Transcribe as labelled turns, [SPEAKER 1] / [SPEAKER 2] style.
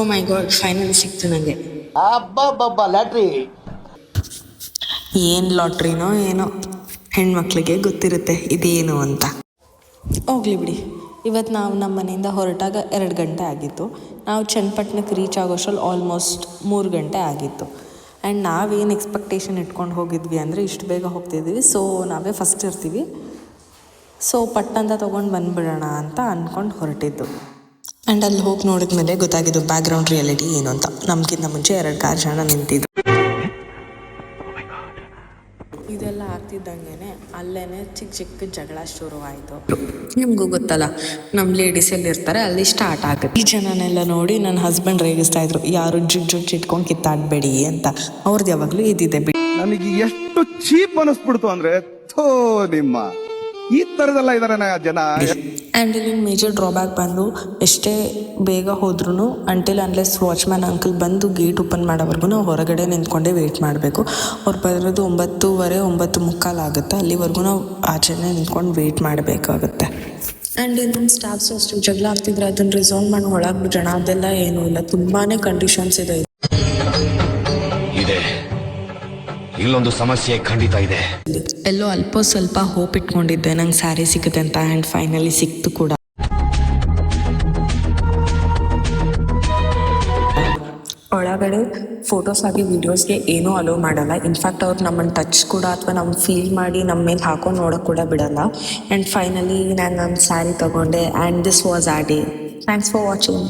[SPEAKER 1] ಓ ಮೈ god, finally ಸಿಕ್ತು ನನಗೆ.
[SPEAKER 2] ಅಬ್ಬಬ್ಬಬ್ಬ ಲ್ಯಾಟ್ರಿ.
[SPEAKER 1] ಏನು ಲಾಟ್ರಿನೋ ಏನೋ, ಹೆಣ್ಮಕ್ಳಿಗೆ ಗೊತ್ತಿರುತ್ತೆ ಇದೇನು ಅಂತ. ಹೋಗ್ಲಿ ಬಿಡಿ. ಇವತ್ತು ನಾವು ನಮ್ಮ ಮನೆಯಿಂದ ಹೊರಟಾಗ 2 ಗಂಟೆ ಆಗಿತ್ತು. ನಾವು ಚನ್ನಪಟ್ಟಣಕ್ಕೆ ರೀಚ್ ಆಗೋಷ್ಟ್ರಲ್ಲಿ ಆಲ್ಮೋಸ್ಟ್ 3 ಗಂಟೆ ಆಗಿತ್ತು. ಆ್ಯಂಡ್ ನಾವೇನು ಎಕ್ಸ್ಪೆಕ್ಟೇಷನ್ ಇಟ್ಕೊಂಡು ಹೋಗಿದ್ವಿ ಅಂದರೆ ಇಷ್ಟು ಬೇಗ ಹೋಗ್ತಿದ್ವಿ, ಸೊ ನಾವೇ ಫಸ್ಟ್ ಇರ್ತೀವಿ, ಸೊ ಪಟ್ಟಂತ ತೊಗೊಂಡು ಬಂದುಬಿಡೋಣ ಅಂತ ಅಂದ್ಕೊಂಡು ಹೊರಟಿದ್ದು. ಆ್ಯಂಡ್ ಅಲ್ಲಿ ಹೋಗಿ ನೋಡಿದ ಮೇಲೆ ಗೊತ್ತಾಗಿದ್ದು ಬ್ಯಾಕ್ಗ್ರೌಂಡ್ ರಿಯಾಲಿಟಿ ಏನು ಅಂತ. ನಮಗಿಂತ ಮುಂಚೆ 2 ಕಾರ್ ಜನ ನಿಂತಿದ್ದು. ಇದೆಲ್ಲ ಆಗ್ತಿದ್ದಂಗೆ ಅಲ್ಲೇ ಚಿಕ್ಕ ಚಿಕ್ಕ ಜಗಳ ಶುರುವಾಯಿತು. ನಿಮಗೂ ಗೊತ್ತಲ್ಲ, ನಮ್ಮ ಲೇಡೀಸ್ ಎಲ್ಲಿರ್ತಾರೆ ಅಲ್ಲಿ ಸ್ಟಾರ್ಟ್ ಆಗುತ್ತೆ. ಈ ಜನನೆಲ್ಲ ನೋಡಿ ನನ್ನ ಹಸ್ಬೆಂಡ್ ರೇಗಿಸ್ತಾ ಇದ್ರು, ಯಾರು ಜುಜ್ಜು ಇಟ್ಕೊಂಡು ಕಿತ್ತಾಡಬೇಡಿ ಅಂತ. ಅವ್ರದ್ದು ಯಾವಾಗಲೂ ಇದ್ದಿದೆ ಬಿಡಿ.
[SPEAKER 3] ನನಗೆ ಎಷ್ಟು ಚೀಪ್ ಅನಿಸ್ಬಿಡ್ತು ಅಂದ್ರೆ, ಥೋ ನಿಮ್ಮ ಈ ಥರದೆಲ್ಲ ಇದಾರೆ ಜನ.
[SPEAKER 1] ಆ್ಯಂಡ್ ಇಲ್ಲಿ ಮೇಜರ್ ಡ್ರಾಬ್ಯಾಕ್ ಬಂದು ಎಷ್ಟೇ ಬೇಗ ಹೋದ್ರೂ ಅಂಟಿಲ್ ಅನ್ಲೆಸ್ ವಾಚ್ಮ್ಯಾನ್ ಅಂಕಲ್ ಬಂದು ಗೇಟ್ ಓಪನ್ ಮಾಡೋವರೆಗೂ ನಾವು ಹೊರಗಡೆ ನಿಂತ್ಕೊಂಡೇ ವೆಯ್ಟ್ ಮಾಡಬೇಕು. ಅವ್ರು ಬರೋದು 9:30, 9:45 ಆಗುತ್ತೆ. ಅಲ್ಲಿವರೆಗೂ ನಾವು ಆಚೆನೇ ನಿಂತ್ಕೊಂಡು ವೆಯ್ಟ್ ಮಾಡಬೇಕಾಗುತ್ತೆ. ಆ್ಯಂಡ್ ಇನ್ನೊಂದು ಸ್ಟಾಫ್ಸು ಅಷ್ಟು ಜಗಳ ಆಗ್ತಿದ್ರೆ ಅದನ್ನು ರಿಸಾಲ್ವ್ ಮಾಡಿ ಒಳಗೆ ಬಿಡೋಣ, ಅದೆಲ್ಲ ಏನೂ ಇಲ್ಲ. ತುಂಬಾ ಕಂಡೀಷನ್ಸ್ ಇದೆ.
[SPEAKER 4] ಇಲ್ಲೊಂದು ಸಮಸ್ಯೆ ಖಂಡಿತ ಇದೆ.
[SPEAKER 1] ಎಲ್ಲೋ ಅಲ್ಪ ಸ್ವಲ್ಪ ಹೋಪ್ ಇಟ್ಕೊಂಡಿದ್ದೆ ನಂಗೆ ಸ್ಯಾರಿ ಸಿಗುತ್ತೆ ಅಂತ. ಆ್ಯಂಡ್ ಫೈನಲಿ ಸಿಕ್ತು ಕೂಡ. ಒಳಗಡೆ ಫೋಟೋಸ್ ಆಗಿ ವೀಡಿಯೋಸ್ಗೆ ಏನೂ ಅಲೋ ಮಾಡಲ್ಲ. ಇನ್ಫ್ಯಾಕ್ಟ್ ಅವ್ರು ನಮ್ಮನ್ನು ಟಚ್ ಕೂಡ ಅಥವಾ ನಮ್ಮ ಫೀಲ್ ಮಾಡಿ ನಮ್ಮ ಮೇಲೆ ಹಾಕೊಂಡು ನೋಡೋಕೆ ಕೂಡ ಬಿಡಲ್ಲ. ಆ್ಯಂಡ್ ಫೈನಲಿ ನಾನು ನನ್ನ ಸ್ಯಾರಿ ತೊಗೊಂಡೆ. ಆ್ಯಂಡ್ ದಿಸ್ ವಾಸ್ ಆ ಡೇ. Thanks for watching.